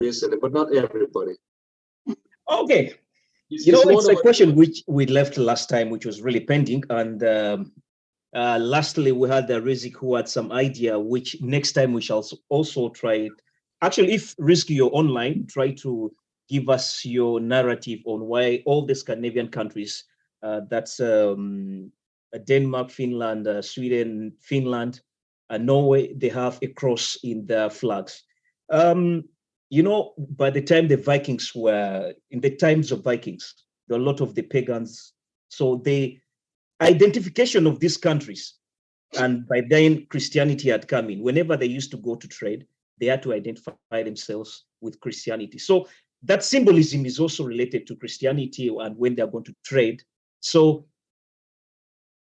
recently, but not everybody. Okay. It's a question which we left last time, which was really pending. And lastly, we had Rizik who had some idea, which next time we shall also try it. Actually, if Rizik, you're online, try to give us your narrative on why all the Scandinavian countries, that's Denmark, Finland, Sweden, Finland, Norway, they have a cross in their flags. By the time the Vikings were, in the times of Vikings, there were a lot of the pagans. So the identification of these countries, and by then Christianity had come in. Whenever they used to go to trade, they had to identify themselves with Christianity. So that symbolism is also related to Christianity and when they're going to trade. So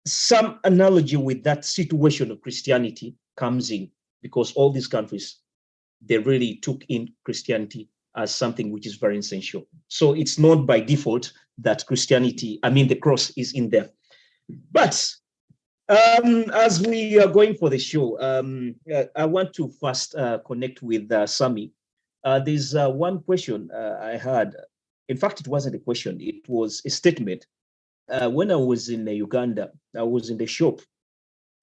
some analogy with that situation of Christianity comes in because all these countries, they really took in Christianity as something which is very essential. So it's not by default that Christianity, the cross is in there. But as we are going for the show, I want to first connect with Sami. There's one question I had. In fact, it wasn't a question, it was a statement. When I was in Uganda, I was in the shop.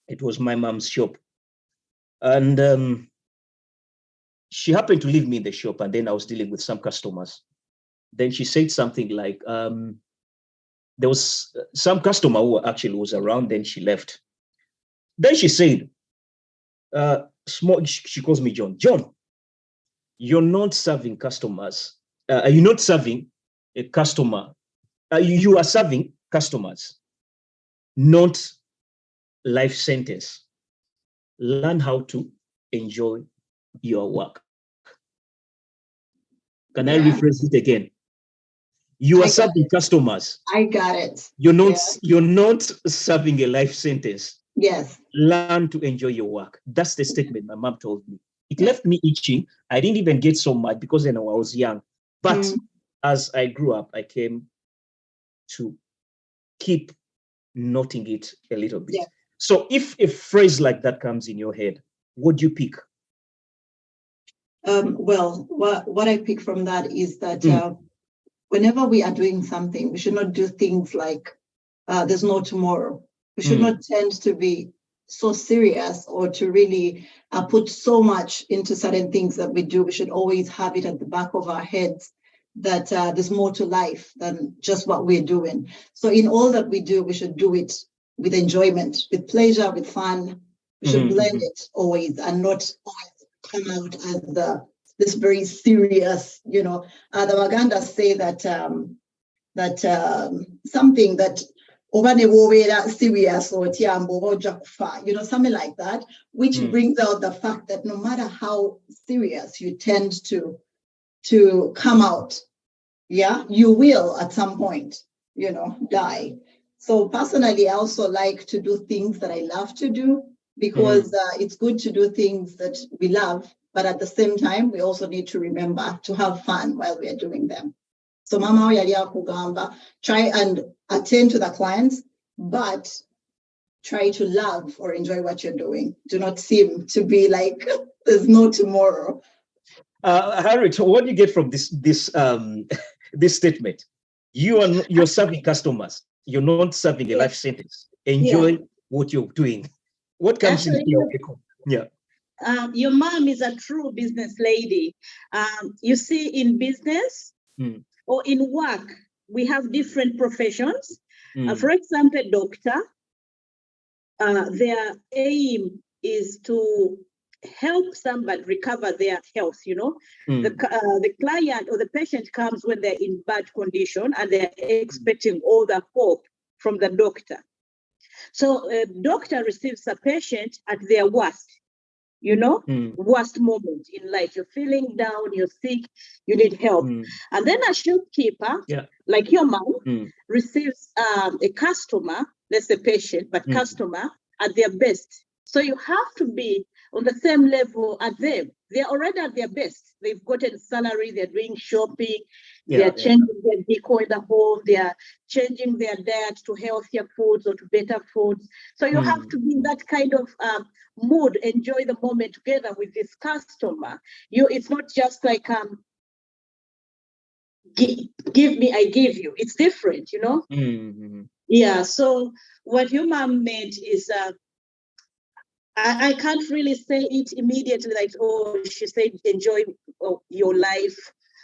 It was my mom's shop. And she happened to leave me in the shop, and then I was dealing with some customers. Then she said something like, there was some customer who actually was around, then she left. Then she said, she calls me John. John, you're not serving customers. You're not serving a customer. You are serving customers, not life sentence. Learn how to enjoy your work. Can I rephrase it again? You are serving customers. I got it. You're not serving a life sentence. Yes. Learn to enjoy your work. That's the statement my mom told me. It left me itching. I didn't even get so mad because I was young. But as I grew up, I came to keep noting it a little bit. Yeah. So if a phrase like that comes in your head, what do you pick? Well, what I pick from that is that whenever we are doing something, we should not do things like there's no tomorrow. We should not tend to be so serious or to really put so much into certain things that we do. We should always have it at the back of our heads that there's more to life than just what we're doing. So in all that we do, we should do it with enjoyment, with pleasure, with fun. We should blend it always and not always come out as this very serious, the Wagandas say that something that serious or something like that, which brings out the fact that no matter how serious you tend to come out, you will at some point, die. So personally, I also like to do things that I love to do because it's good to do things that we love, but at the same time, we also need to remember to have fun while we are doing them. So Mama Yalia Kugamba, try and attend to the clients, but try to love or enjoy what you're doing. Do not seem to be like there's no tomorrow. Harriet, what do you get from this statement? You're serving customers. You're not serving a life sentence. Enjoy what you're doing. What comes in your echo? Yeah. Your mom is a true business lady. You see, in business or in work, we have different professions. For example, doctor, their aim is to help somebody recover their health. The client or the patient comes when they're in bad condition and they're expecting all the hope from the doctor. So a doctor receives a patient at their worst, worst moment in life. You're feeling down, you're sick, you need help. And then a shopkeeper, like your mom, receives a customer, let's say patient, but customer at their best. So you have to be on the same level as them. They're already at their best. They've gotten salary, they're doing shopping, they're changing their decor in the home, they're changing their diet to healthier foods or to better foods. So you have to be in that kind of mood, enjoy the moment together with this customer. It's not just like give me, I give you. It's different, you know? Mm-hmm. Yeah. So what your mom meant is I can't really say it immediately, like, oh, she said, enjoy your life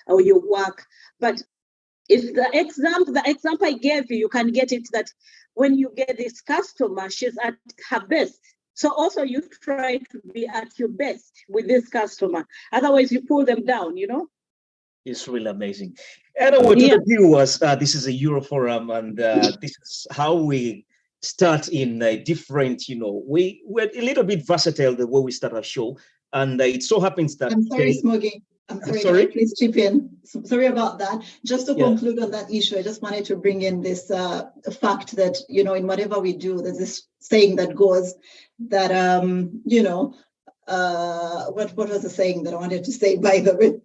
or your work. But if the example I gave you, you can get it that when you get this customer, she's at her best. So also you try to be at your best with this customer. Otherwise, you pull them down, you know? It's really amazing. Anyway, to the viewers, this is a Euroforum, and this is how we start in different, we're a little bit versatile the way we start our show. And it so happens that... I'm sorry, Smoggy. I'm sorry, sorry? can I please chip in? Sorry about that. Just to conclude on that issue, I just wanted to bring in this fact that, in whatever we do, there's this saying that goes that, what was the saying that I wanted to say, by the way?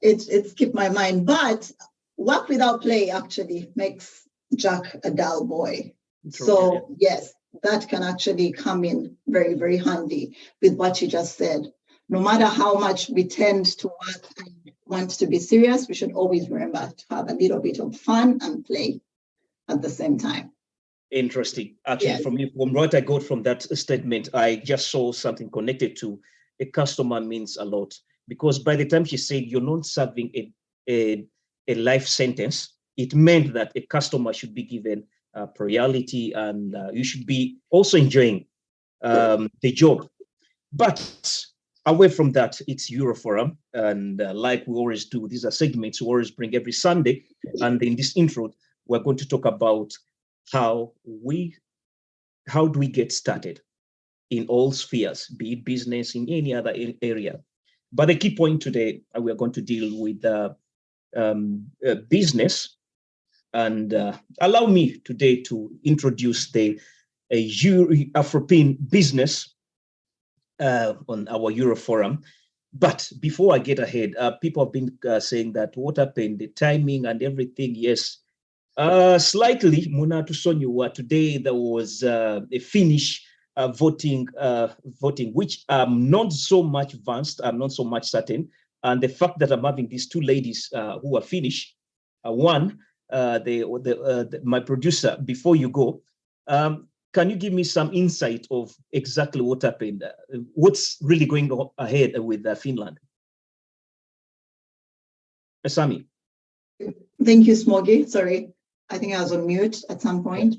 It skipped my mind, but work without play actually makes Jack a dull boy. True, so yes, that can actually come in very, very handy with what you just said. No matter how much we tend to work and want to be serious, we should always remember to have a little bit of fun and play at the same time. Interesting. Actually, from what I got from that statement, I just saw something connected to a customer means a lot. Because by the time she said you're not serving a life sentence, it meant that a customer should be given priority, and you should be also enjoying the job. But away from that, it's Euroforum, and like we always do, these are segments we always bring every Sunday. And in this intro, we're going to talk about how do we get started in all spheres, be it business, in any other area. But the key point today, we are going to deal with business. And allow me today to introduce the Afropean business on our Euroforum. But before I get ahead, people have been saying that what happened, the timing and everything. Yes, slightly, Munatu Sonyu, today there was a Finnish voting, which I'm not so much advanced, I'm not so much certain. And the fact that I'm having these two ladies who are Finnish, my producer, before you go, can you give me some insight of exactly what happened? What's really going ahead with Finland? Sami. Thank you, Smoggy. Sorry, I think I was on mute at some point.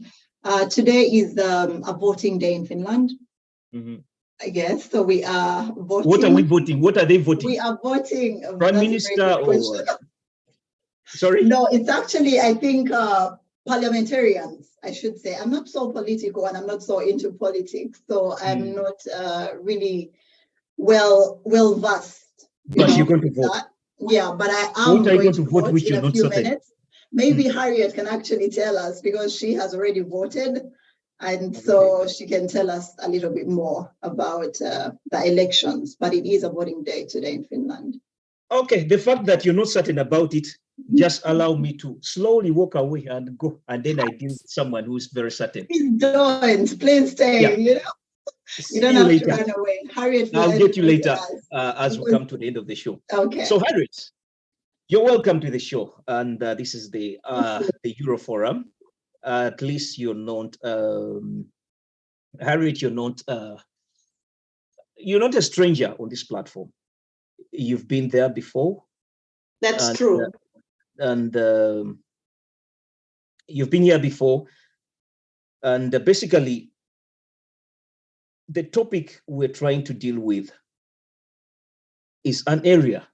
Today is a voting day in Finland. Mm-hmm. I guess so. We are voting. What are we voting? What are they voting? We are voting. Prime Minister or... Sorry? No, it's actually, I think, parliamentarians, I should say. I'm not so political and I'm not so into politics, so I'm not really well versed. But you're going to vote. Yeah, but I am going to vote which in a few minutes. Maybe Harriet can actually tell us, because she has already voted, and so she can tell us a little bit more about the elections. But it is a voting day today in Finland. Okay, the fact that you're not certain about it, just allow me to slowly walk away and go, and then I deal with someone who's very certain. Please don't, please stay, you don't have to run away. Harriet, I'll get you later as we come to the end of the show. Okay. So Harriet, you're welcome to the show, and this is the Euroforum. At least you're not, Harriet, you're not a stranger on this platform. You've been there before. That's true. And you've been here before. And basically, the topic we're trying to deal with is an area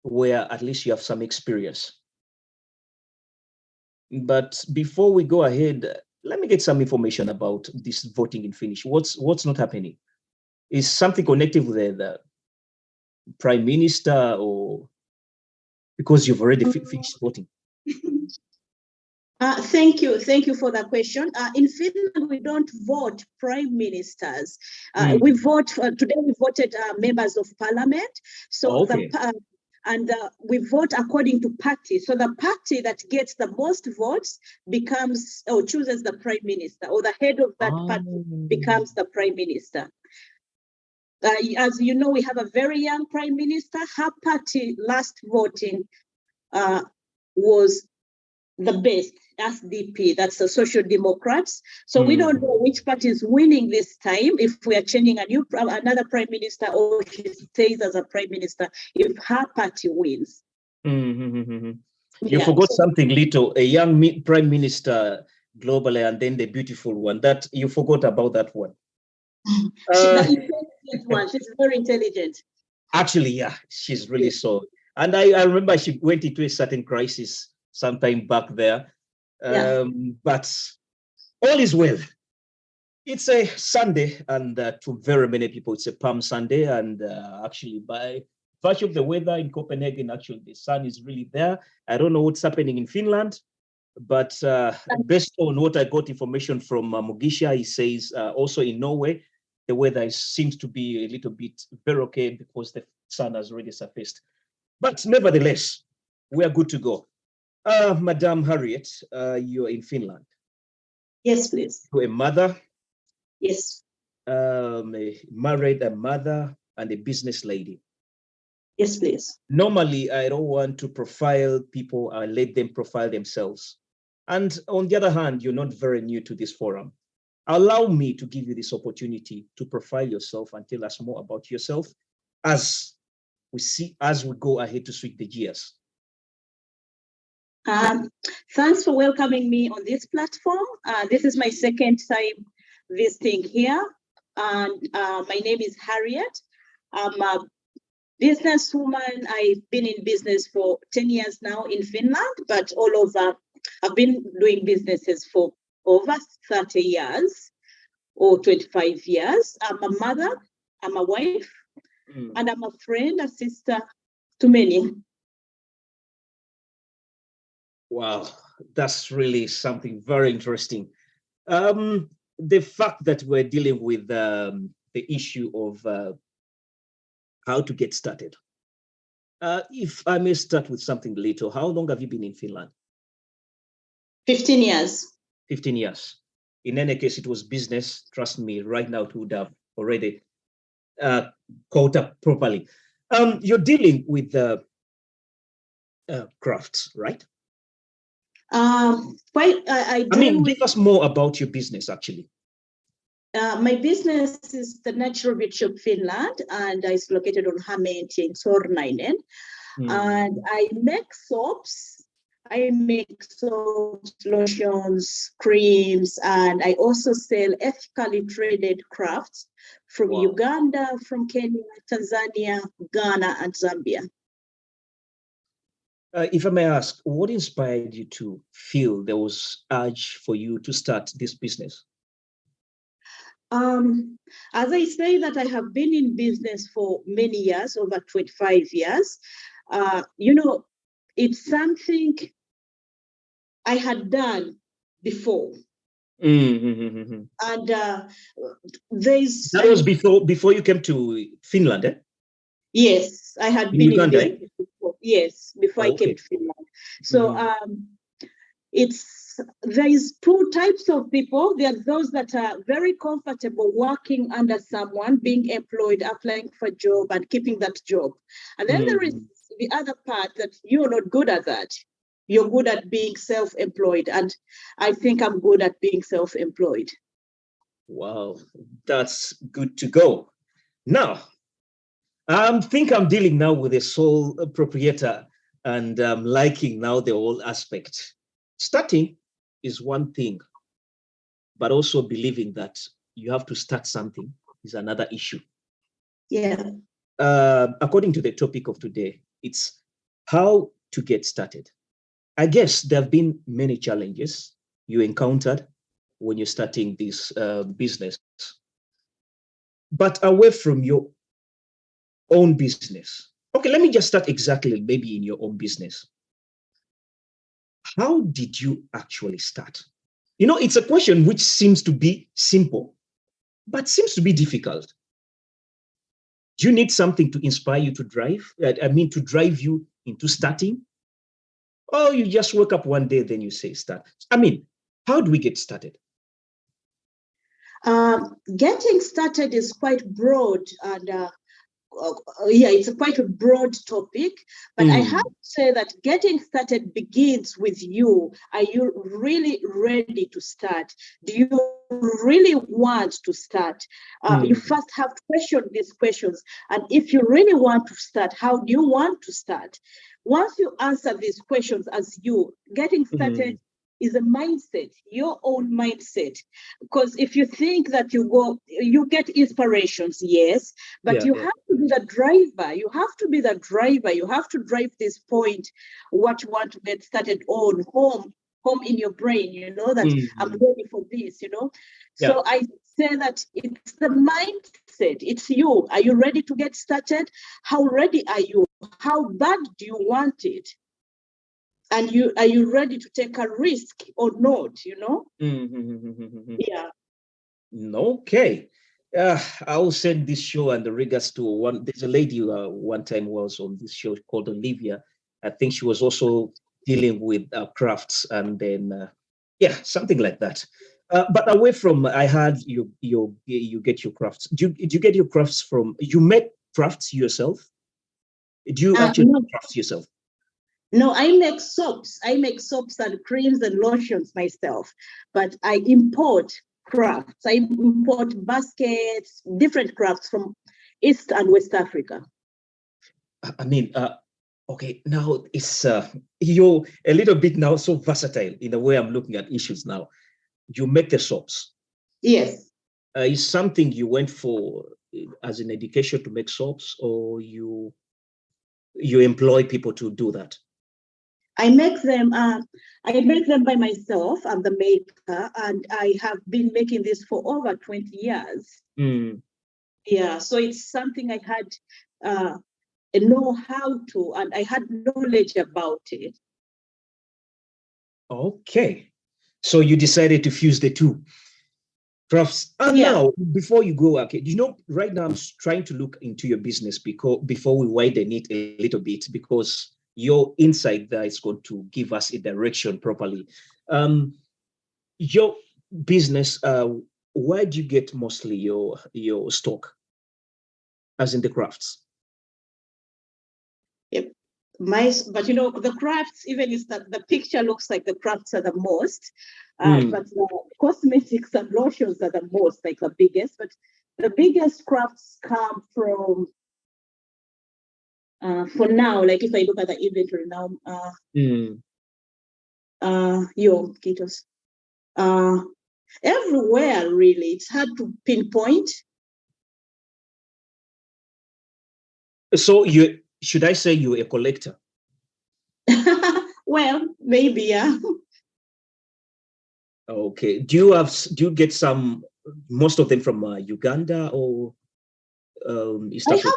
where at least you have some experience. But before we go ahead, let me get some information about this voting in Finnish. What's not happening? Is something connected with the Prime Minister, or because you've already finished voting? Thank you for that question. In Finland, we don't vote prime ministers. We vote today. We voted members of parliament. So we vote according to party. So the party that gets the most votes becomes or chooses the prime minister, or the head of that party becomes the prime minister. As you know, we have a very young prime minister. Her party last voting was the best, SDP, that's the Social Democrats. So we don't know which party is winning this time, if we are changing another prime minister, or she stays as a prime minister if her party wins. You forgot something little, a young prime minister globally, and then the beautiful one. That you forgot about that one. The intelligent one. She's very intelligent. Actually, yeah, she's really so. And I remember she went into a certain crisis sometime back there. But all is well. It's a Sunday, and to very many people, it's a Palm Sunday. And actually, by virtue of the weather in Copenhagen, actually, the sun is really there. I don't know what's happening in Finland, but based on what I got information from Mugisha, he says also in Norway, the weather seems to be a little bit very okay because the sun has already surfaced. But nevertheless, we are good to go. Madame Harriet, you're in Finland. Yes, please. You're a mother. Yes. Married, a mother, and a business lady. Yes, please. Normally, I don't want to profile people. I let them profile themselves. And on the other hand, you're not very new to this forum. Allow me to give you this opportunity to profile yourself and tell us more about yourself as we go ahead to switch the gears. Thanks for welcoming me on this platform. This is my second time visiting here, and my name is Harriet. I'm a businesswoman. I've been in business for 10 years now in Finland, but all over, I've been doing businesses for over 30 years or 25 years. I'm a mother, I'm a wife, and I'm a friend, a sister to many. Wow, that's really something very interesting. The fact that we're dealing with the issue of how to get started. If I may start with something little, how long have you been in Finland? 15 years. 15 years. In any case, it was business. Trust me, right now it would have already caught up properly. You're dealing with crafts, right? Give us more about your business, actually. My business is the Natural Beauty Shop Finland, and it's located on Hämeentie in Sornainen. And I make soaps. I make soaps, lotions, creams, and I also sell ethically traded crafts from Uganda, from Kenya, Tanzania, Ghana, and Zambia. If I may ask, what inspired you to feel there was urge for you to start this business? As I say that I have been in business for many years, over 25 years, it's something I had done before. And that was before you came to Finland, eh? Yes, I had been in business before. Yes, before I came to Finland. So there is two types of people. There are those that are very comfortable working under someone, being employed, applying for a job and keeping that job. And then there is the other part that you're not good at that. You're good at being self-employed. And I think I'm good at being self-employed. Wow, that's good to go. Now, I think I'm dealing now with a sole proprietor, and I'm liking now the whole aspect. Starting is one thing, but also believing that you have to start something is another issue. Yeah. According to the topic of today, it's how to get started. I guess there have been many challenges you encountered when you're starting this business. But away from your own business. Okay, let me just start exactly maybe in your own business. How did you actually start? It's a question which seems to be simple, but seems to be difficult. Do you need something to inspire you to drive? To drive you into starting? Or you just wake up one day, then you say start? How do we get started? Getting started is quite broad, and yeah, it's a quite a broad topic, but I have to say that getting started begins with you. Are you really ready to start? Do you really want to start? You first have to question these questions. And if you really want to start, how do you want to start? Once you answer these questions as you, getting started is a mindset, your own mindset. Because if you think that you get inspirations, yes, but you have to be the driver. You have to be the driver. You have to drive this point, what you want to get started on, home in your brain, that I'm ready for this, So I say that it's the mindset. It's you. Are you ready to get started? How ready are you? How bad do you want it? And are you ready to take a risk or not, Yeah. Okay. I'll send this show and the regards to one. There's a lady one time was on this show called Olivia. I think she was also dealing with crafts and then, something like that. But away from, I heard you get your crafts. Do you get your crafts from, you make crafts yourself? Do you actually No. craft yourself? No, I make soaps. I make soaps and creams and lotions myself, but I import crafts. I import baskets, different crafts from East and West Africa. I mean, okay, now it's you're a little bit now so versatile in the way I'm looking at issues now. You make the soaps. Yes. Is something you went for as an education to make soaps, or you employ people to do that? I make them by myself. I'm the maker, and I have been making this for over 20 years. Yeah, so it's something I had a know-how to, and I had knowledge about it. Okay, so you decided to fuse the two crafts. And now, before you go, okay, right now I'm trying to look into your business before we widen it a little bit, because your insight there is going to give us a direction properly. Your business, where do you get mostly your stock, as in the crafts? Yep. But the crafts, even is that the picture looks like the crafts are the most, but the cosmetics and lotions are the most, like the biggest. But the biggest crafts come from, for now, like if I look at the inventory now, Kitos, everywhere really. It's hard to pinpoint. So should I say you're a collector? Well, maybe, yeah. Okay. Do you get most of them from Uganda or East Africa? I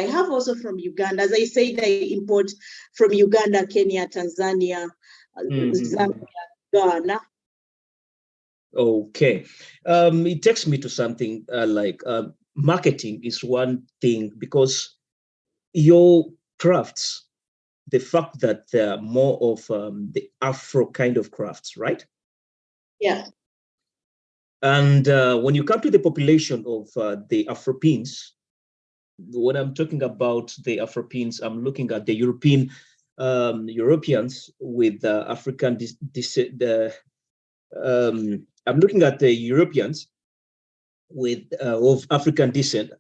have also from Uganda. As I said, I import from Uganda, Kenya, Tanzania, Zambia, Ghana. Okay. It takes me to something like marketing is one thing, because your crafts, the fact that they're more of the Afro kind of crafts, right? Yeah. And when you come to the population of the Afropeans, when I'm talking about the Afropeans, I'm looking at the Europeans with African I'm looking at the Europeans with of African descent,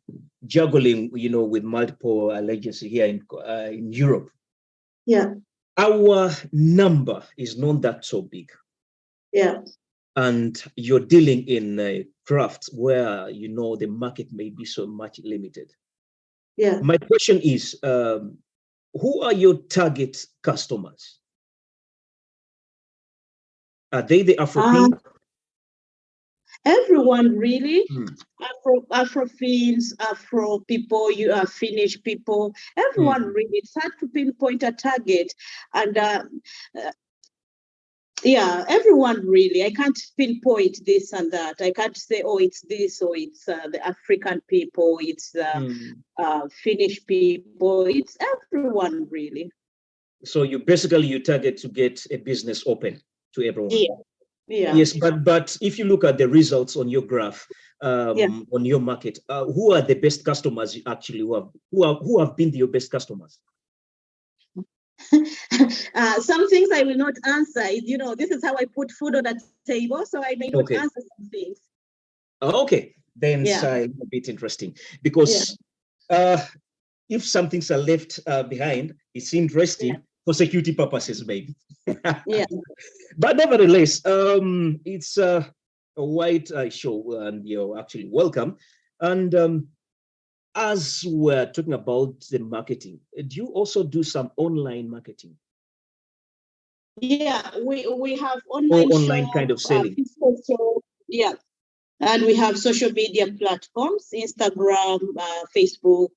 juggling, with multiple allegiances here in Europe. Yeah. Our number is not that so big. Yeah. And you're dealing in crafts where the market may be so much limited. Yeah. My question is, who are your target customers? Are they the Afropeans? Everyone, really. Afrofiends, Afro people, you are Finnish people. Everyone, really. It's hard to pinpoint a target, and yeah, everyone, really. I can't pinpoint this and that. I can't say, oh, it's this, or it's the African people, it's the Finnish people. It's everyone, really. So you target to get a business open to everyone. Yeah. Yes, but if you look at the results on your graph, on your market, who are the best customers you actually who have been your best customers? Some things I will not answer. This is how I put food on the table, so I may not answer some things. Okay, then it's a bit interesting because if some things are left behind, it's interesting for security purposes, maybe. Yeah. But nevertheless, it's a wide show, and you're actually welcome. And as we're talking about the marketing, do you also do some online marketing? Yeah, we have online shop, kind of selling. Yeah, and we have social media platforms, Instagram, Facebook.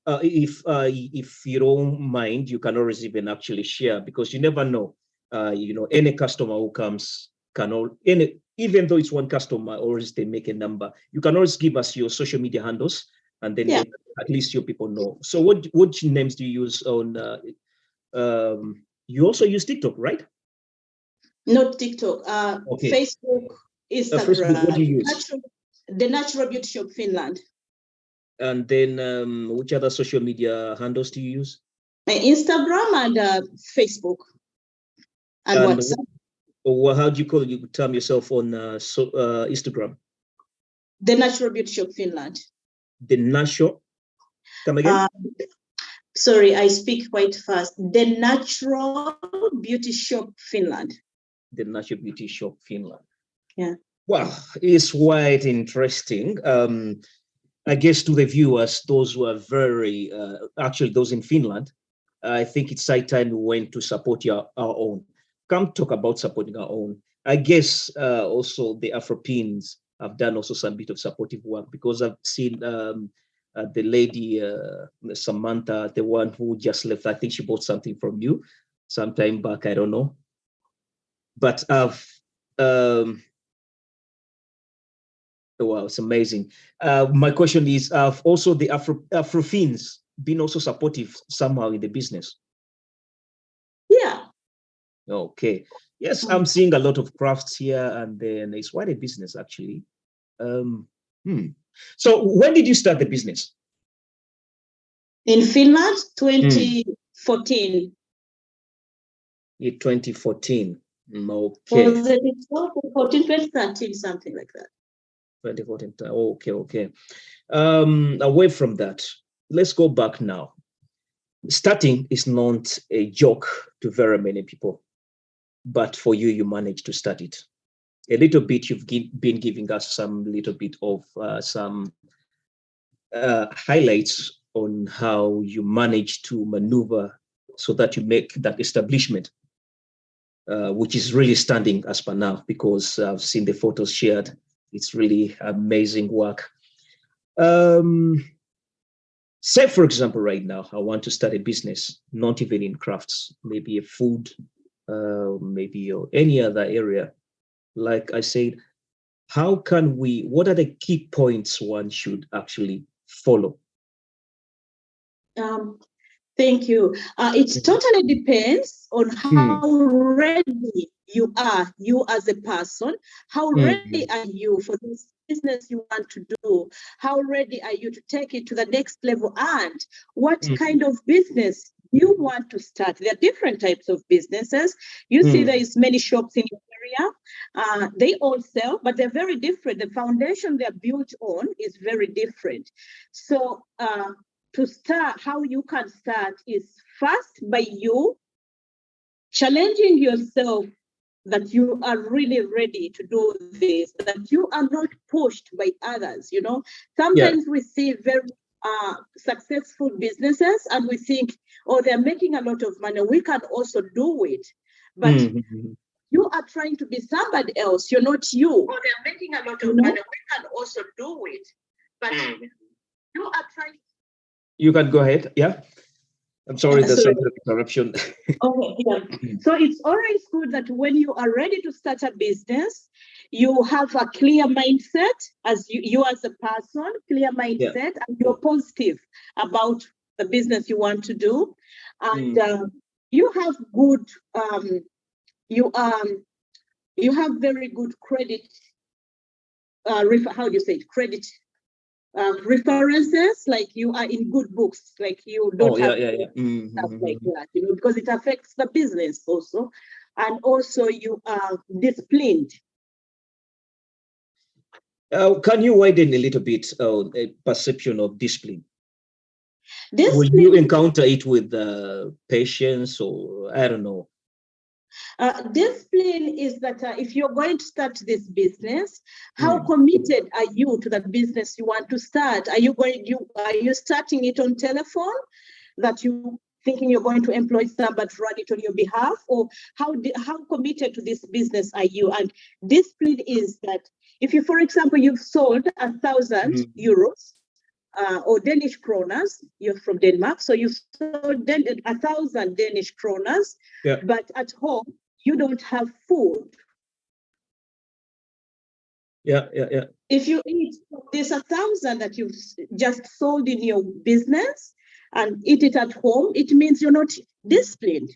If you don't mind, you can always even actually share, because you never know. Any customer who comes even though it's one customer, or they make a number, you can always give us your social media handles, and then at least your people know. So what names do you use on? You also use TikTok, right? Not TikTok. Facebook, Instagram. Facebook, what do you use? The Natural Beauty Shop Finland. And then which other social media handles do you use? Instagram and Facebook and WhatsApp. How do you term yourself on Instagram? The Natural Beauty Shop Finland. The Natural? Come again? Sorry, I speak quite fast. The Natural Beauty Shop Finland. The Natural Beauty Shop Finland. Yeah. Well, it's quite interesting. I guess to the viewers, those who are very, actually those in Finland, I think it's high time we went to support our own. Come talk about supporting our own. I guess also the Afropeans have done also some bit of supportive work, because I've seen the lady, Samantha, the one who just left. I think she bought something from you sometime back. I don't know. But wow, it's amazing. My question is, also the Afropeans been also supportive somehow in the business? Yeah. Okay. Yes, I'm seeing a lot of crafts here, and then it's quite a business actually. So when did you start the business? In Finland, 2014. In 2014. Okay. Was it 2014, 2013, something like that? 2014. Okay. Away from that, let's go back now. Starting is not a joke to very many people, but for you, you managed to start it. A little bit, you've been giving us some little bit of some highlights on how you managed to maneuver so that you make that establishment, which is really standing as per now, because I've seen the photos shared. It's really amazing work. Say, for example, right now, I want to start a business, not even in crafts, maybe a food, maybe or any other area. Like I said, what are the key points one should actually follow? Thank you. It totally depends on how ready you are, you as a person. How ready are you for this business you want to do? How ready are you to take it to the next level? And what kind of business you want to start? There are different types of businesses. You see there is many shops in your area. They all sell, but they're very different. The foundation they're built on is very different. So to start, how you can start is first by you challenging yourself that you are really ready to do this, that you are not pushed by others. Sometimes we see very successful businesses and we think, oh, they're making a lot of money, we can also do it. But you are trying to be somebody else, you're not you. Oh, they're making a lot of money, we can also do it. But you are trying. You can go ahead. Yeah. I'm sorry, there's some interruption. Okay, yeah. So it's always good that when you are ready to start a business, you have a clear mindset as you as a person, clear mindset, and you're positive about the business you want to do. And you have good you have very good credit. How do you say it? Credit references, like you are in good books, like you don't have stuff like that, because it affects the business also, and also you are disciplined. Can you widen a little bit a perception of discipline? Will you encounter it with patients, or I don't know? Discipline is that if you're going to start this business, how committed are you to the business you want to start? Are you starting it on telephone, that you thinking you're going to employ somebody to run it on your behalf, or how committed to this business are you? And discipline is that if you, for example, you've sold 1,000 euros or Danish kroners, you're from Denmark, so you've sold 1,000 Danish kroners, but at home you don't have food. If you eat this 1,000 that you've just sold in your business and eat it at home, it means you're not disciplined.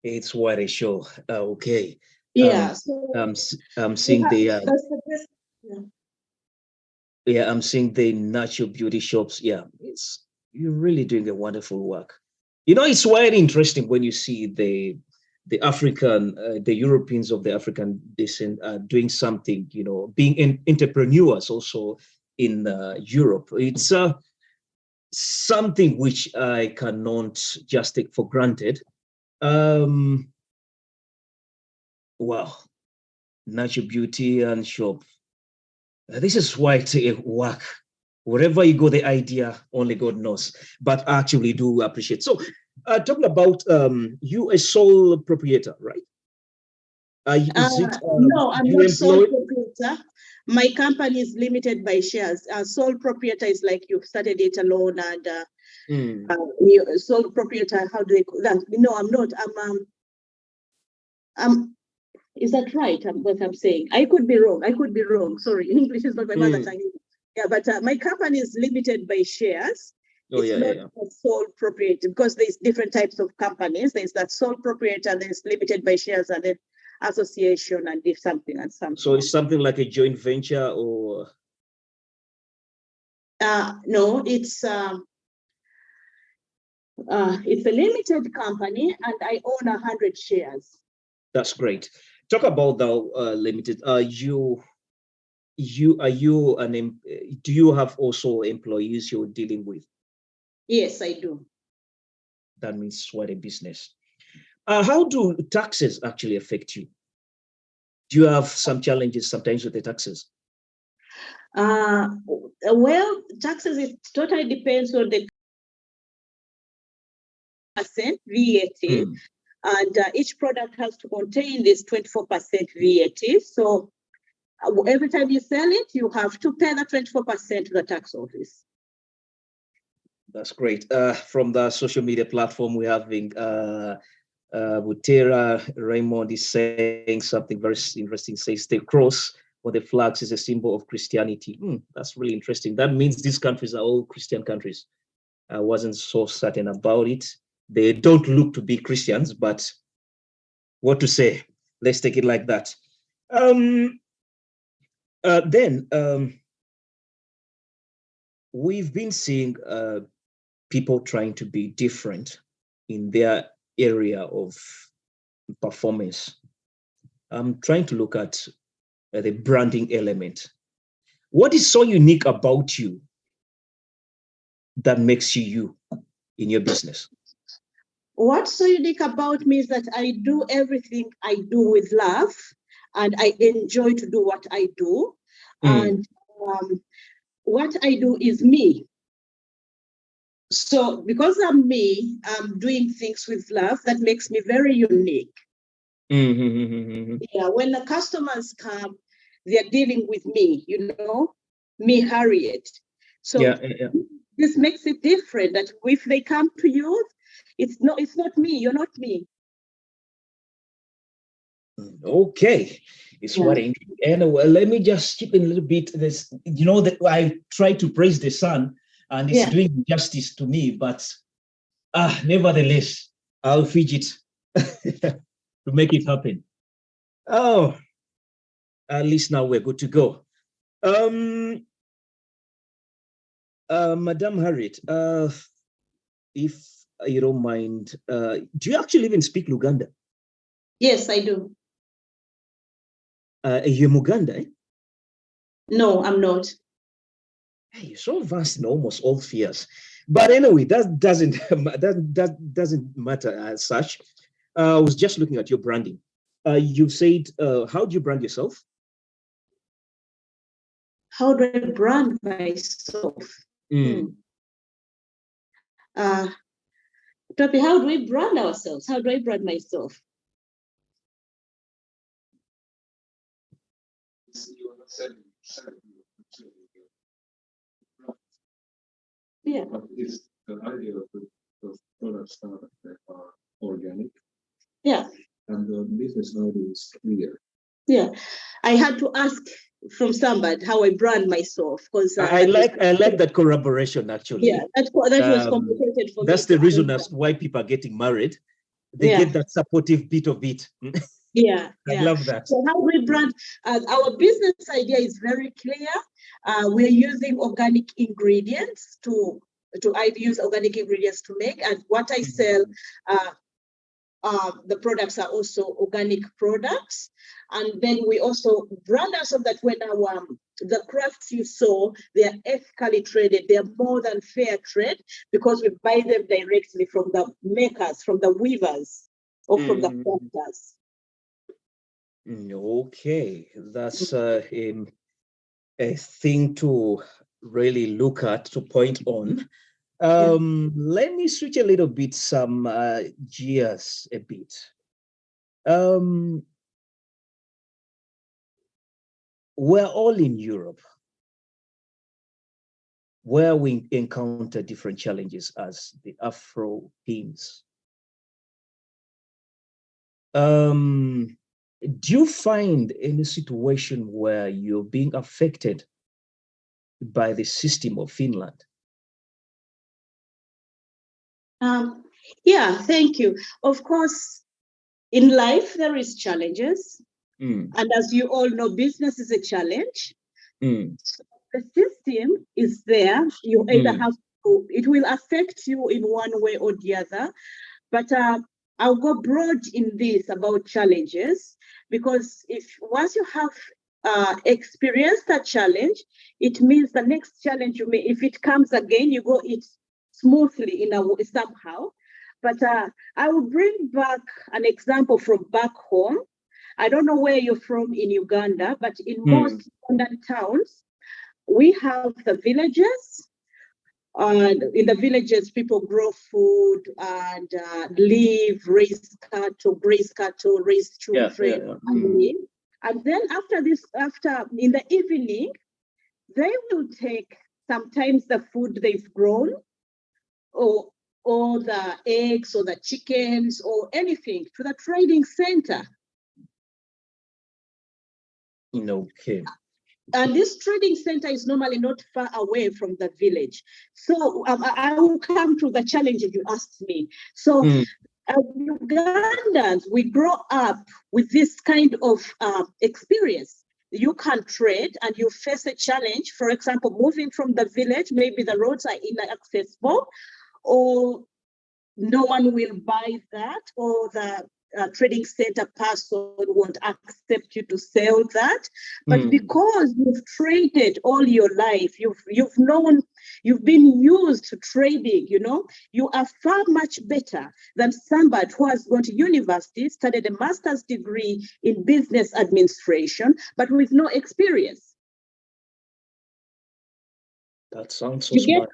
It's what I show. Okay. Yeah. I'm seeing I'm seeing the natural beauty shops. Yeah, you're really doing a wonderful work. It's very interesting when you see the African, the Europeans of the African descent doing something, being entrepreneurs also in Europe. It's something which I cannot just take for granted. Wow, natural beauty and shop. This is why it's a work. Wherever you go, the idea, only God knows. But I actually do appreciate. So, talking about you, a sole proprietor, right? No, I'm not sole proprietor. My company is limited by shares. Sole proprietor is like you've started it alone, and sole proprietor. How do they call that? No, I'm not. Is that right? What I'm saying? I could be wrong. Sorry, English is not my mother tongue. Yeah, but my company is limited by shares. It's not a sole proprietor, because there's different types of companies. There's that sole proprietor, there's limited by shares, and then association, and if something and something. So it's something like a joint venture, or? No, it's a limited company, and I own 100 shares. That's great. Talk about the limited. Do you have also employees you're dealing with? Yes, I do. That means what a business. How do taxes actually affect you? Do you have some challenges sometimes with the taxes? Well, taxes, it totally depends on the percent VAT. And each product has to contain this 24% VAT. So every time you sell it, you have to pay the 24% to the tax office. That's great. From the social media platform, we're having Butera Raymond is saying something very interesting. Says the cross or the flags is a symbol of Christianity. That's really interesting. That means these countries are all Christian countries. I wasn't so certain about it. They don't look to be Christians, but what to say? Let's take it like that. We've been seeing people trying to be different in their area of performance. I'm trying to look at the branding element. What is so unique about you that makes you in your business? What's so unique about me is that I do everything I do with love, and I enjoy to do what I do. And what I do is me. So because I'm me, I'm doing things with love. That makes me very unique. Yeah, when the customers come, they're dealing with me, me, Harriet. So this makes it different, that if they come to you, it's not me, you're not me. Okay, it's what I need. Anyway, let me just keep in a little bit this, that I try to praise the sun and it's doing justice to me, but nevertheless, I'll fidget to make it happen. Oh, at least now we're good to go. Madam Harriet, if you don't mind, do you actually even speak Luganda? Yes, I do. You're Muganda, eh? No, I'm not. Hey, you're so vast in almost all spheres. But anyway, that doesn't matter as such. I was just looking at your branding. You've said, how do you brand yourself? How do I brand myself? Topi, how do we brand ourselves? How do I brand myself? Yeah. Is the idea of the products that are organic? Yeah. And the business model is clear. Yeah. I had to ask from somebody how I brand myself because I like that corroboration actually. Yeah, that was complicated for me. That's the reason as why people are getting married. They get that supportive bit of it. Yeah, I love that. So how we brand, our business idea is very clear. We're using organic ingredients I use organic ingredients to make, and what I sell, the products are also organic products. And then we also brand ourselves that when the crafts you saw, they are ethically traded. They are more than fair trade because we buy them directly from the makers, from the weavers, or from the crafters. Okay, that's a thing to really look at, to point on. Let me switch a little bit, some gears a bit. We're all in Europe, where we encounter different challenges as the Afropeans. Do you find any situation where you're being affected by the system of Finland? Yeah, thank you. Of course, in life, there is challenges. And as you all know, business is a challenge. So the system is there. You either have to, it will affect you in one way or the other. But I'll go broad in this about challenges, because once you have experienced a challenge, it means the next challenge if it comes again, you go it smoothly somehow. But I will bring back an example from back home. I don't know where you're from in Uganda, but in most Ugandan towns, we have the villages. And in the villages, people grow food and live, raise cattle, raise children, and live. And then after in the evening, they will take sometimes the food they've grown, or the eggs or the chickens or anything, to the trading center. Okay. And this trading center is normally not far away from the village. So I will come to the challenge you asked me. So Ugandans, we grow up with this kind of experience. You can trade and you face a challenge. For example, moving from the village, maybe the roads are inaccessible, or no one will buy that, or the trading center person won't accept you to sell that. But because you've traded all your life, you've been used to trading, you are far much better than somebody who has gone to university, studied a master's degree in business administration, but with no experience. That sounds so smart.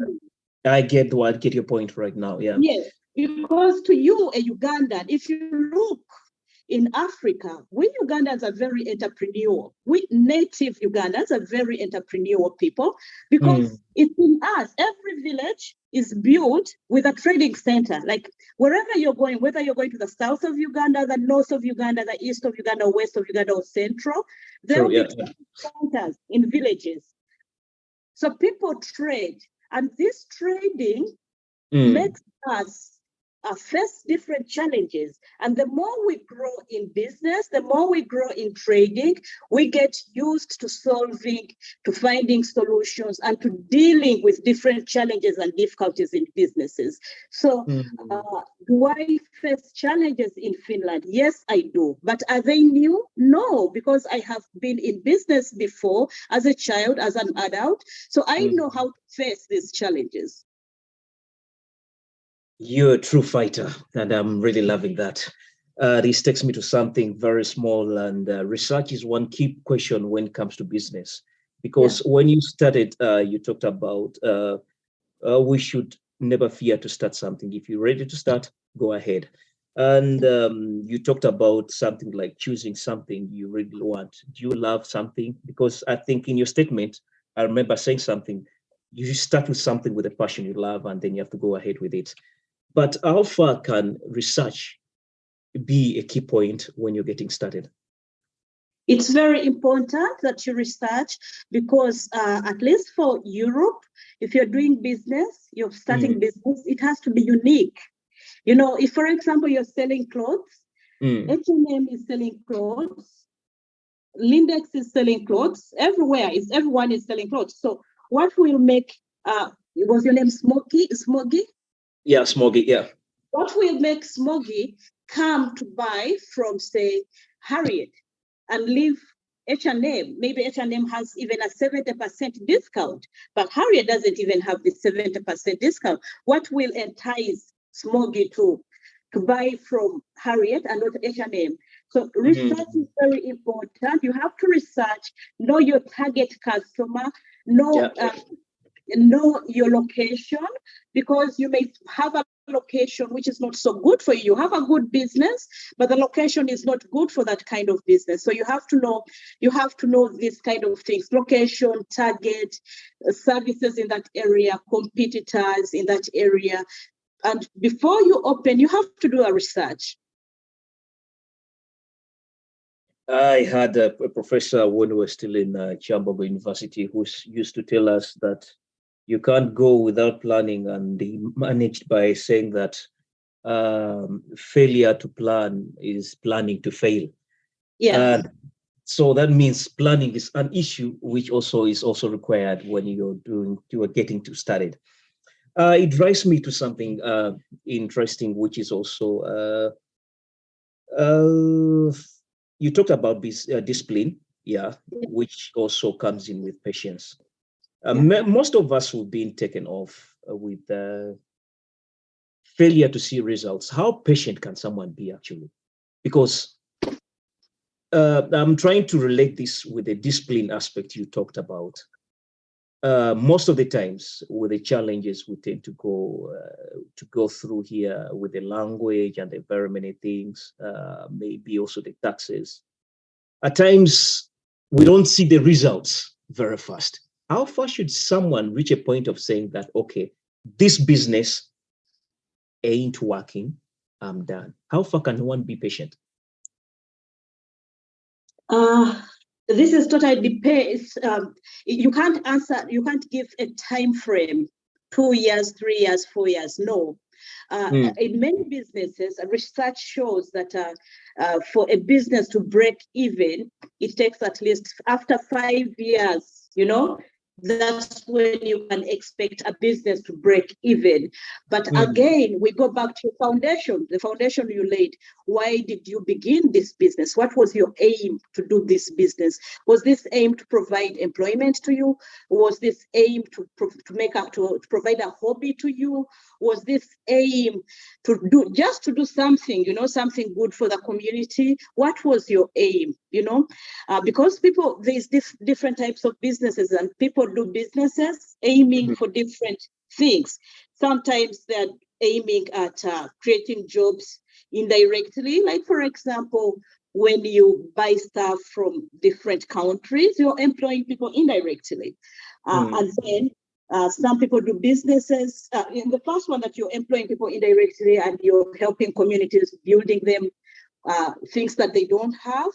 I get your point right now. Yeah. Yes, because to you, a Ugandan, if you look in Africa, we Ugandans are very entrepreneurial. We native Ugandans are very entrepreneurial people, because it's in us. Every village is built with a trading center. Like wherever you're going, whether you're going to the south of Uganda, the north of Uganda, the east of Uganda, west of Uganda, or central, there will be trading centers in villages. So people trade, and this trading makes us face different challenges. And the more we grow in business, the more we grow in trading, we get used to solving, to finding solutions, and to dealing with different challenges and difficulties in businesses. So do I face challenges in Finland? Yes, I do. But are they new? No, because I have been in business before as a child, as an adult. So I know how to face these challenges. You're a true fighter, and I'm really loving that. This takes me to something very small, and research is one key question when it comes to business. Because when you started, you talked about we should never fear to start something. If you're ready to start, go ahead. And you talked about something like choosing something you really want. Do you love something? Because I think in your statement, I remember saying something, you start with something with a passion you love, and then you have to go ahead with it. But how far can research be a key point when you're getting started? It's very important that you research because at least for Europe, if you're doing business, you're starting business, it has to be unique. You know, if, for example, you're selling clothes, H&M is selling clothes, Lindex is selling clothes, everyone is selling clothes. So what will make, was your name Smoggy? Yeah, Smoggy, yeah. What will make Smoggy come to buy from, say, Harriet and leave H&M? Maybe H&M has even a 70% discount, but Harriet doesn't even have the 70% discount. What will entice Smoggy to buy from Harriet and not H&M? So research is very important. You have to research, know your target customer, know your location, because you may have a location which is not so good for you. You have a good business, but the location is not good for that kind of business. So you have to know these kind of things: location, target, services in that area, competitors in that area. And before you open, you have to do a research. I had a professor when we were still in Chambogo University who used to tell us that you can't go without planning, and he managed by saying that failure to plan is planning to fail. Yeah. So that means planning is an issue, which is also required when you are getting to started. It drives me to something interesting, which is also you talked about this discipline, which also comes in with patience. Most of us will be taken off with failure to see results. How patient can someone be actually? Because I'm trying to relate this with the discipline aspect you talked about. Most of the times with the challenges we tend to go through here with the language and the very many things, maybe also the taxes. At times we don't see the results very fast. How far should someone reach a point of saying that, okay, this business ain't working, I'm done? How far can one be patient? This is totally depends. You can't give a time frame, 2 years, 3 years, 4 years. No. In many businesses, research shows that for a business to break even, it takes at least after 5 years, that's when you can expect a business to break even. But again, we go back to your foundation, the foundation you laid. Why did you begin this business? What was your aim to do this business? Was this aim to provide employment to you? Was this aim to provide a hobby to you? Was this aim to do something, something good for the community? What was your aim? Because there's different types of businesses, and people do businesses aiming for different things. Sometimes they're aiming at creating jobs indirectly, like, for example, when you buy stuff from different countries, you're employing people indirectly. And then some people do businesses. In the first one, that you're employing people indirectly and you're helping communities, building them things that they don't have.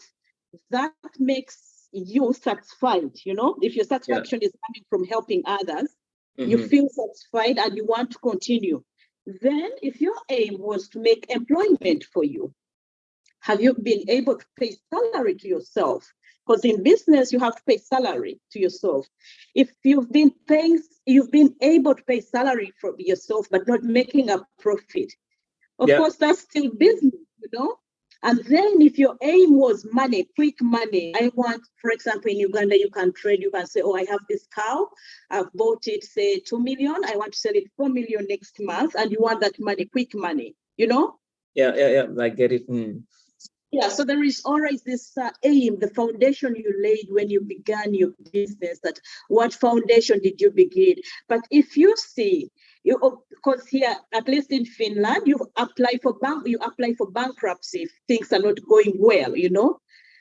That makes you satisfied. If your satisfaction is coming from helping others, you feel satisfied and you want to continue. then if your aim was to make employment for you, have you been able to pay salary to yourself? Because in business, you have to pay salary to yourself. If you've been able to pay salary for yourself, but not making a profit, of course, that's still business, you know? And then if your aim was money, quick money, I want, for example, in Uganda, you can trade, you can say, oh, I have this cow, I've bought it, say 2 million, I want to sell it 4 million next month, and you want that money, quick money, you know? Yeah, I get it. Yeah, so there is always this aim, the foundation you laid when you began your business, that what foundation did you begin? But if you see, because here, at least in Finland, you apply for bankruptcy if things are not going well, you know,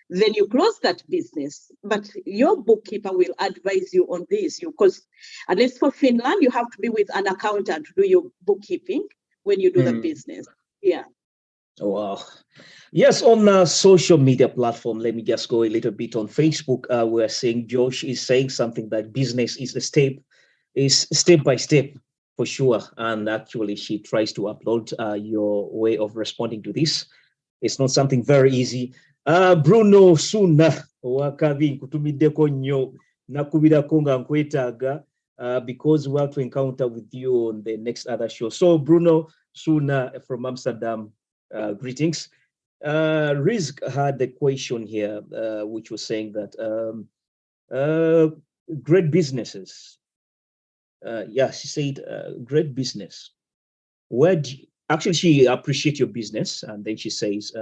then you close that business. But your bookkeeper will advise you on this, because at least for Finland, you have to be with an accountant to do your bookkeeping when you do the business. Yeah. Wow. Yes, on social media platform, let me just go a little bit on Facebook. We're saying Josh is saying something that business is step by step for sure. And actually, she tries to upload your way of responding to this. It's not something very easy. Bruno Suna wakabi kutumiddeko nnyo nakubirako nga nkwetaaga because we have to encounter with you on the next other show. So Bruno Suna from Amsterdam, greetings. Rizk had a question here, which was saying that great businesses. She said great business. Actually, she appreciates your business, and then she says,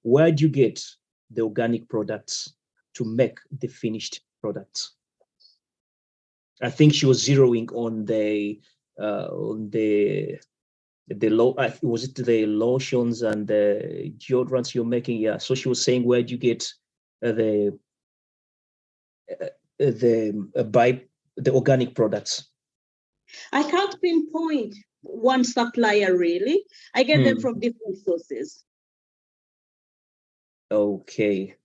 where do you get the organic products to make the finished products? I think she was zeroing on the was it the lotions and the deodorants you're making? Yeah. So she was saying, where do you get the organic products? I can't pinpoint one supplier really. I get them from different sources. Okay.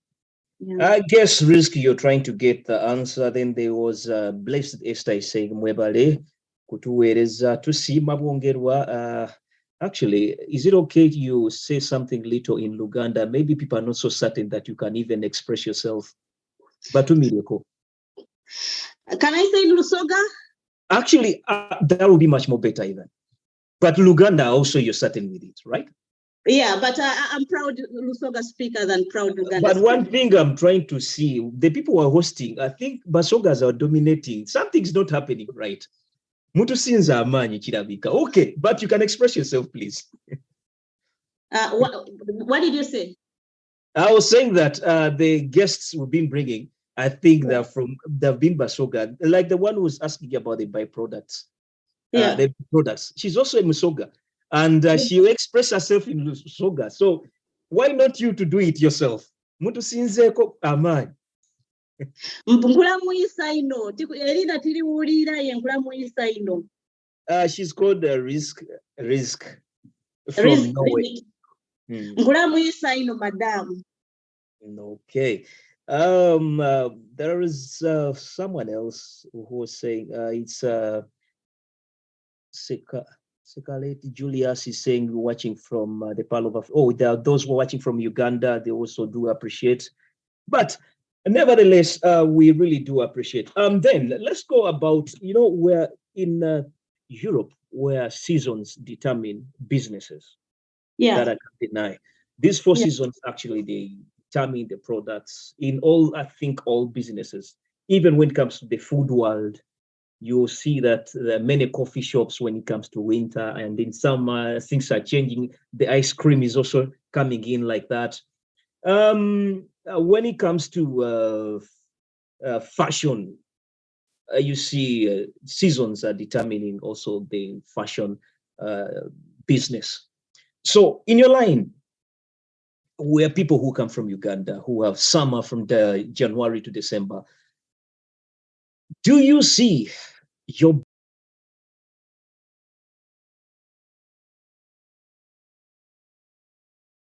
Yeah. I guess Rizky, you're trying to get the answer. Then there was Blessed Esther saying mwebale kutuwereza tusima bwongerwa. Actually, is it okay you say something little in Luganda? Maybe people are not so certain that you can even express yourself. But to me, can I say Lusoga? Actually, that would be much more better even. But Luganda also, you're certain with it, right? Yeah, but I'm proud Lusoga speaker than proud Luganda But speaker. one thing I'm trying to see, the people who are hosting, I think Basogas are dominating. Something's not happening, right? Mutu sinza amanyi kirabika. Okay, but you can express yourself, please. What did you say? I was saying that the guests we've been bringing, I think they've been Basoga, like the one who was asking about the byproducts. Yeah. The products. She's also a Musoga, and she expressed herself in Lusoga. So why not you to do it yourself? Mutu sinzeko amani. She's called Risk from Norway. Madam. Okay. There is someone else who was saying it's Sekaleti Julius is saying watching from the Pearl of Africa. Oh, there are those who are watching from Uganda. They also do appreciate. But nevertheless, we really do appreciate. Then let's go about, we're in Europe where seasons determine businesses. Yeah. That I can't deny. These 4 seasons actually, they determine the products in all, I think, all businesses. Even when it comes to the food world, you'll see that there are many coffee shops when it comes to winter, and in summer, things are changing. The ice cream is also coming in like that. When it comes to fashion, you see seasons are determining also the fashion business. So in your line, we are people who come from Uganda, who have summer from the January to December. Do you see your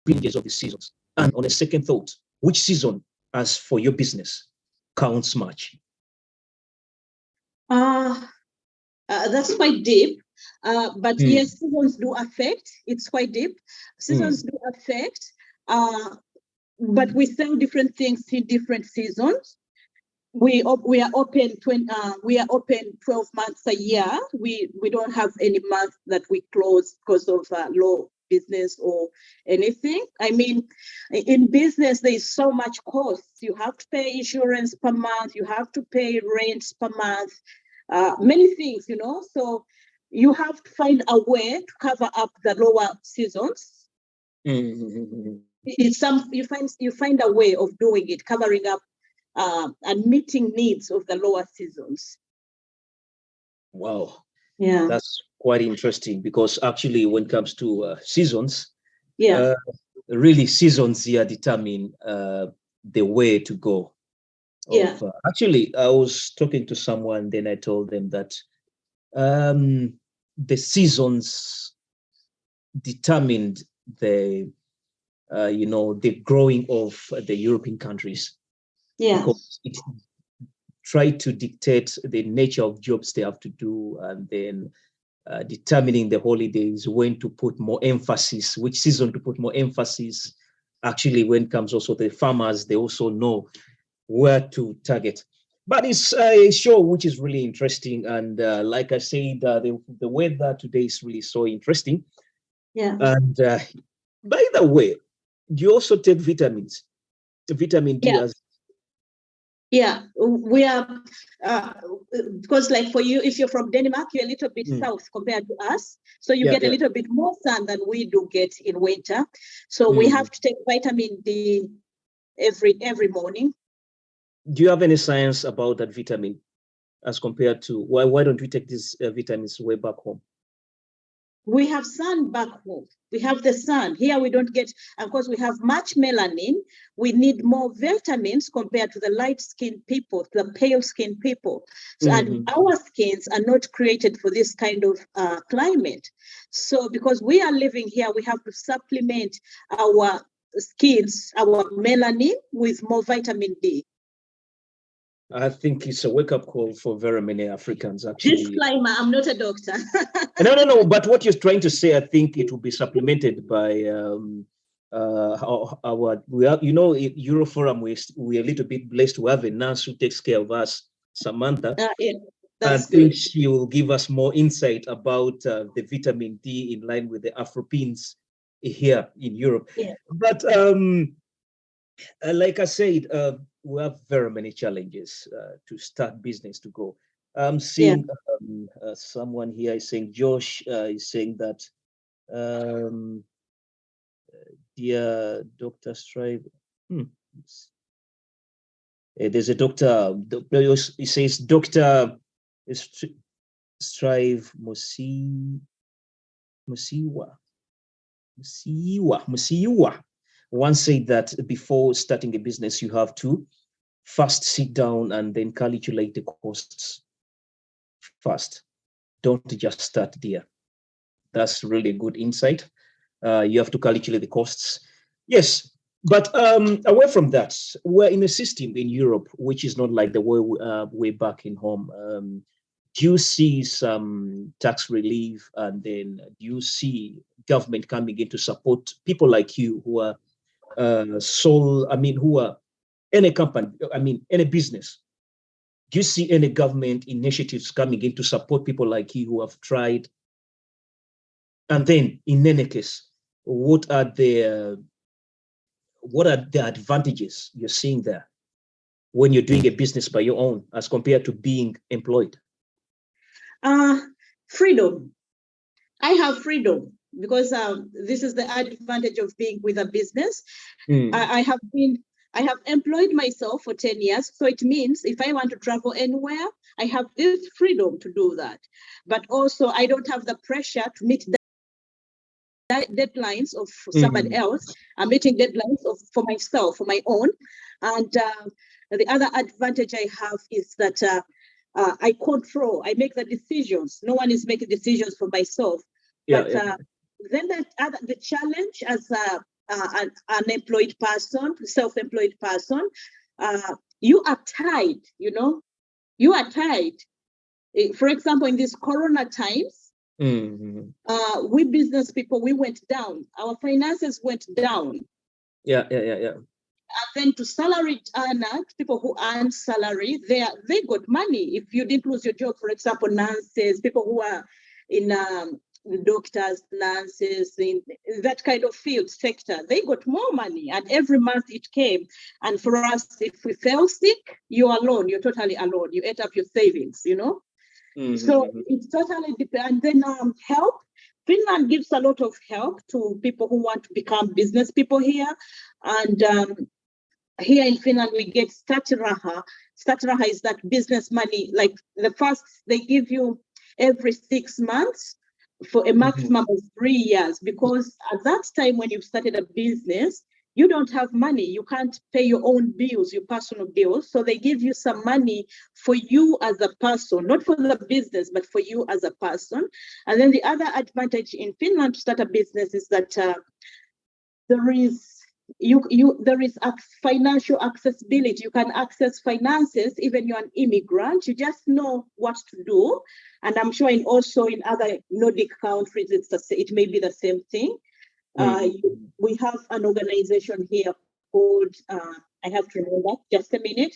changes of the seasons? And on a second thought, which season, as for your business, counts much? That's quite deep. But yes, seasons do affect. It's quite deep. Seasons do affect. But we sell different things in different seasons. We are open 12 months a year. We don't have any month that we close because of low business or anything. I mean, in business, there is so much costs. You have to pay insurance per month. You have to pay rent per month. Many things, you know. So you have to find a way to cover up the lower seasons. You find a way of doing it, covering up and meeting needs of the lower seasons. Wow. Yeah. That's quite interesting, because actually when it comes to seasons, really seasons here determine the way to go. Actually, I was talking to someone, then I told them that the seasons determined the the growing of the European countries. Because it tried to dictate the nature of jobs they have to do, and then determining the holidays, when to put more emphasis, which season to put more emphasis. Actually, when it comes also to the farmers, they also know where to target. But it's a show which is really interesting. And like I said, the weather today is really so interesting. Yeah. And by the way, do you also take vitamins? Vitamin D as we are, because like for you, if you're from Denmark, you're a little bit south compared to us. So you get a little bit more sun than we do get in winter. So we have to take vitamin D every morning. Do you have any science about that vitamin as compared to why don't we take these vitamins way back home? We have sun back home. We have the sun. Here we don't get, of course, we have much melanin. We need more vitamins compared to the light-skinned people, the pale-skinned people. So, and our skins are not created for this kind of climate. So because we are living here, we have to supplement our skins, our melanin, with more vitamin D. I think it's a wake-up call for very many Africans, actually. Disclaimer, I'm not a doctor. No. But what you're trying to say, I think it will be supplemented by we are, in Euroforum, we are a little bit blessed to have a nurse who takes care of us, Samantha. I think she will give us more insight about the vitamin D in line with the Afropeans here in Europe. But like I said, we have very many challenges to start business to go. I'm seeing someone here is saying, Josh is saying that, dear Dr. Strive, there's a doctor, he says, Dr. Strive Musiwa once said that before starting a business, you have to first sit down and then calculate the costs first. Don't just start there. That's really good insight. You have to calculate the costs. Yes, but away from that, we're in a system in Europe which is not like the way back in home. Do you see some tax relief, and then do you see government coming in to support people like you who are who are any company, any business? Do you see any government initiatives coming in to support people like you who have tried? And then, in any case, what are the advantages you're seeing there when you're doing a business by your own as compared to being employed? Freedom. I have freedom because this is the advantage of being with a business. I have employed myself for 10 years. So it means if I want to travel anywhere, I have this freedom to do that. But also I don't have the pressure to meet the deadlines of somebody else. I'm meeting deadlines for myself, for my own. And the other advantage I have is that I make the decisions. No one is making decisions for myself. Then the challenge as an unemployed person, self-employed person, you are tied, you are tied. For example, in these Corona times, We business people, we went down. Our finances went down. Yeah. And then to salaried earners, people who earn salary, they got money. If you didn't lose your job, for example, nurses, people who are in doctors, nurses, in that kind of field sector, they got more money. And every month it came. And for us, if we fell sick, you're alone. You're totally alone. You ate up your savings, you know? So it totally depends. And then help. Finland gives a lot of help to people who want to become business people here. And here in Finland, we get Startiraha. Startiraha is that business money. Like the first, they give you every 6 months for a maximum of 3 years. Because at that time, when you've started a business, you don't have money. You can't pay your own bills, your personal bills. So they give you some money for you as a person, not for the business, but for you as a person. And then the other advantage in Finland to start a business is that there is a financial accessibility. You can access finances even you're an immigrant. You just know what to do. And I'm sure also in other Nordic countries, it may be the same thing. We have an organization here called, I have to remember, just a minute.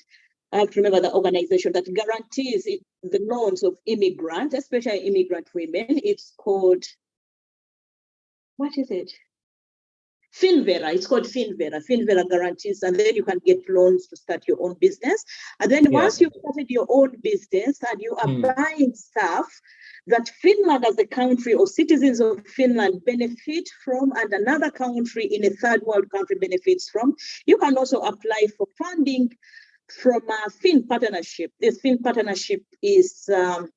I have to remember the organization that guarantees the loans of immigrants, especially immigrant women. It's called, what is it? Finvera. It's called Finvera. Finvera guarantees, and then you can get loans to start your own business. And then once you've started your own business and you are buying stuff that Finland as a country or citizens of Finland benefit from, and another country in a third world country benefits from, you can also apply for funding from a Finn partnership. This Finn partnership is the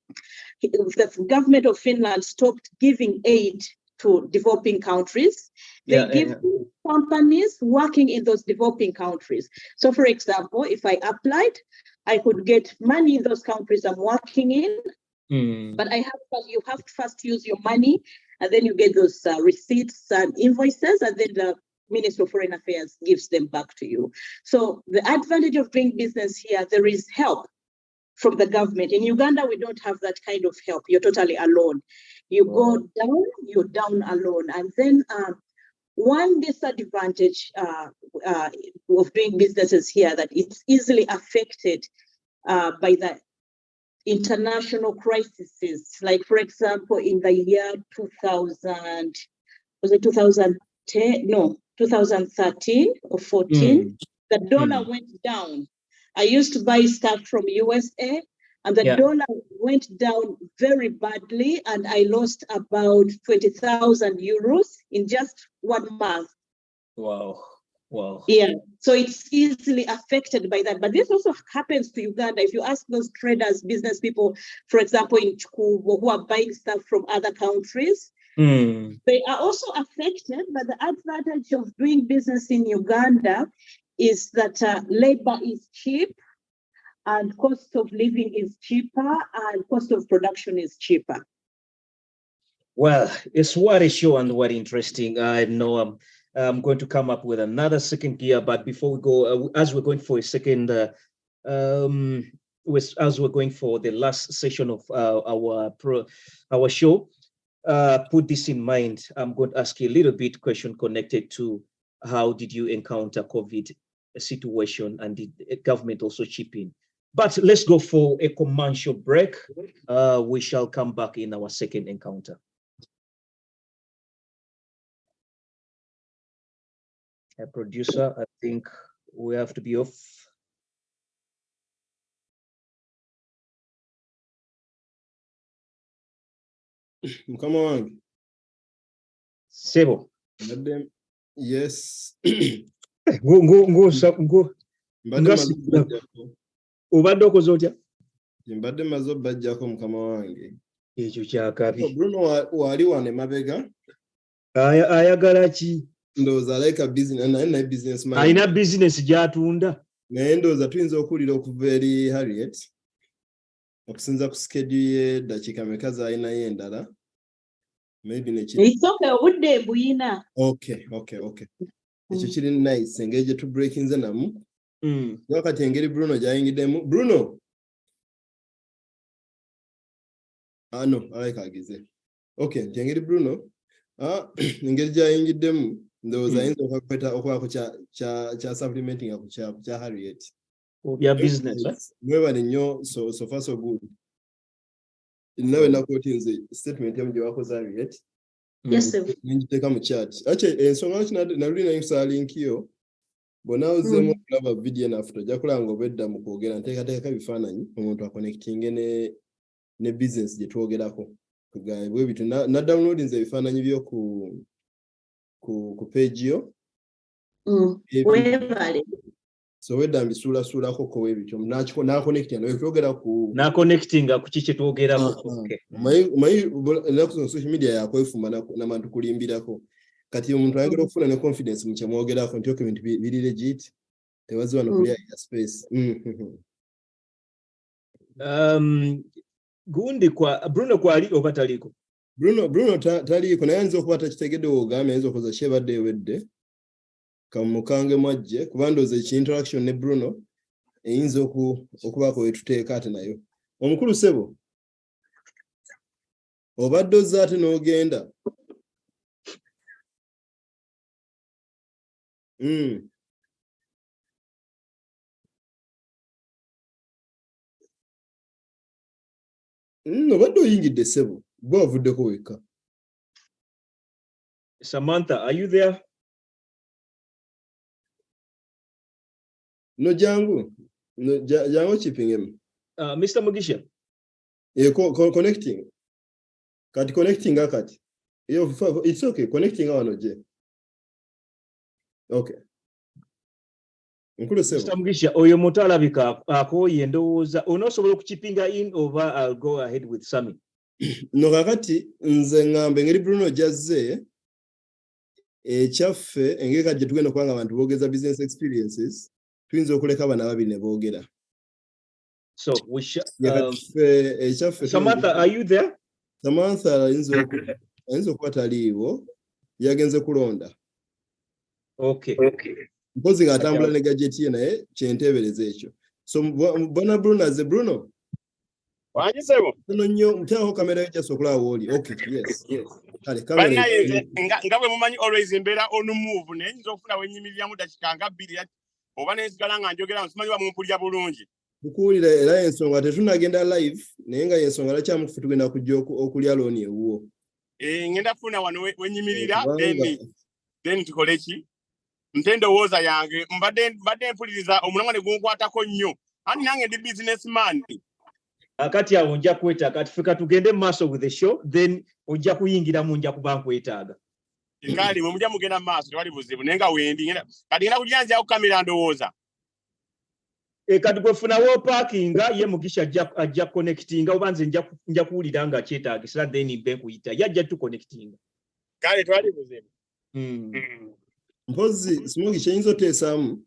government of Finland stopped giving aid to developing countries. They give companies working in those developing countries. So for example, if I applied, I could get money in those countries I'm working in. But you have to first use your money, and then you get those receipts and invoices, and then the Ministry of Foreign Affairs gives them back to you. So the advantage of doing business here, there is help from the government. In Uganda, we don't have that kind of help. You're totally alone. You go down, you're down alone. And then one disadvantage of doing businesses here, that it's easily affected by the international crises. Like, for example, in the year 2000, was it 2010? No, 2013 or 14, the dollar went down. I used to buy stuff from USA, and the dollar went down very badly, and I lost about 20,000 euros in just 1 month. Wow. Yeah, so it's easily affected by that. But this also happens to Uganda. If you ask those traders, business people, for example, in Chukubo, who are buying stuff from other countries, they are also affected. But the advantage of doing business in Uganda is that labor is cheap, and cost of living is cheaper, and cost of production is cheaper. Well, it's what is show and what interesting. I know I'm going to come up with another second gear, but before we go, as we're going for a second, as we're going for the last session of our show, put this in mind. I'm going to ask you a little bit question connected to how did you encounter COVID situation, and did the government also chip in? But let's go for a commercial break. We shall come back in our second encounter. A producer, I think we have to be off. Come on. Sebo. Yes. Go. Ubadde okoze otya? Mbadde maze obbajjako mukama wange. Ekyo kyakabi. Bruno wali wane mabega? Ayagala ki? Ndowooza like a business, naye business man. Alina business gy'atunda. Naye ndowooza tuyinza okuwulira okuva eri Harriet okusinza ku schedule ye dakiika meka z'alinayo endala. Maybe Isooka obudde buyina. Okay. Ekyo kiri nice, engeri gye tubreakinze namu. Wakati engeri Bruno gyayingiddemu. Bruno! No, aleka agize. Okay, engeri Bruno. Engeri gyayingiddemu ndowooza ayinza okwaako kya supplementing ku kya Harriet. Your business, eh? Mwebale nnyo so far so good. Nawe nakootinze statement yamu gye wakoze Harriet. Yes, sir. Ngiteeka mu chat. Ate ensonga lwaki naluli nayingusa linkiyo bw'ona ozzeemu okulaba video naffe tojja kulaba obwedda mu kwogera nteekateeka bifaananyi omuntu aconnectinge ne business gye twogerako. Bwe bitu na downloadinze ebifaananyi byo ku page yo. Webale. So wedda mbisuulasuulako ko bwe bityo n'aconnectinga nawe twogera ku n'aconnectinga ku kiki twogerako. Mayi enaku zino social media yakwefuma n'abantu kulimbirako. Kati omuntu ayagala okufuna ne confidence mu kyemwogerako nti okay ebintu biri legit tebazi wano kuli ya space. Gundi kwa Bruno kwali oba taliko? Bruno taliiko naye ayinza okuba takitegedde w'ogambye ayinza okukoza kyebadde ewedde kamukange mwajje kuba ndowooza eki-interaction ne Bruno eyinza okubaako wetuteeka ate nayo. Omukulu Ssebo obadde ozze ate n'ogenda. Obadde oyingidde Ssebo gwe wavuddeko wekka. Samantha, are you there? No jangu chipping Mr. Mugisha. Connecting. Kati connecting akati. It's okay. Connecting awano je. Okay. Mr. Mugisha, oyo mutalabika akoye ndowooza onosobola okuchipinga in over I'll go ahead with Sammy. No kakati nze ngambe ngeri Bruno jazze ekyaffe engeka gye tugenda kubanga abantu boogeza business experiences tuyinza okuleka abana babiri ne boogera. So we Samantha, are you there? Samantha ayinza okuba taliiwo yagenze kulonda. Okay. Mpozi ng'atambula ne gadget ye naye kyenteebereza ekyo. So bona Bruno aze Bruno. Wanyi Ssebo. Nno nnyo mutyaho kamera yo gyasa okulaba wooli. Okay, yes. Kale kamera nga bwe mumanyi always embeera on move naye nyinza okufuna wenyimiriramu dakiika nga bbiri oba nensigala nga njogera simanyi bamumpulira bulungi. Tukuwulira era ensonga tetunagenda live naye nga y'ensonga lwaki tugenda kujja okulya looni ewuwo. Ngenda kufuna wano wenyimirira then tukole ki? Nte ndowooza yange mbadde mpuliriza omulamwa ne gunkwatako nnyo. Ani nange ndi businessman. Akati awo nja kwetaaga kati fika tugende maaso with the show then ojja kuyingiramu nja kuba nkwetaaga. Kale mwe mujja mugenda maaso tewali buzibu naye nga wendi kati ngenda kulyanzya ku kamera ndowooza. Kati gwefunawo parkinga ye Mugisha ajja connectinga oba nze nja kuwulira nga kyetaagisa then mbe nkuyita yajja tu connectinga. Kale tewali buzibu. Mpozi Smogi kyeyinza oteesaamu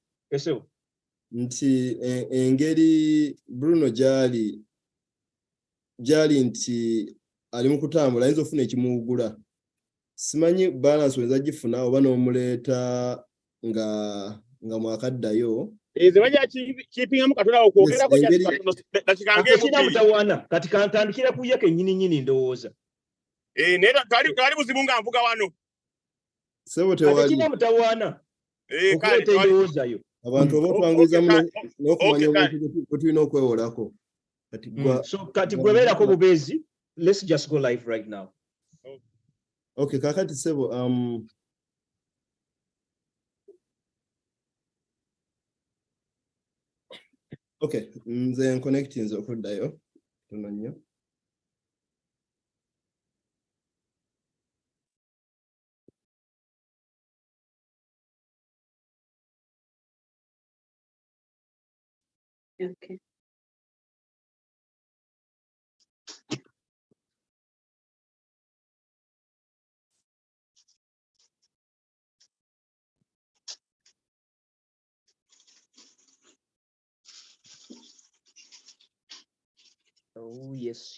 nti engeri Bruno gyali nti ali mu kutambula ayinza ofuna ekimuwugula. Simanyi balance wenza gifuna oba n'omuleeta nga mwakaddayo. Ze bajja kipingamu katonda okwogerako kina mutawaana kati kantandikira ku ye kennyini ndowooza. Naye tewali buzibu nga nvuga wano. Ssebo tewali. Kina mutawaana. Kale tewali. Abantu oba otwanguyizamu n'okumanya bwe tulina okwewolako. Kati gwebeerako bubeezi, let's just go live right now. Okay, kakati Ssebo okay, nze connectinze okuddayo tono nnyo. Okay. Oh, yes.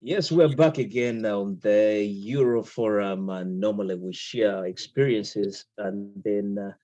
Yes, we're back again on the Euro Forum, and normally we share experiences, and then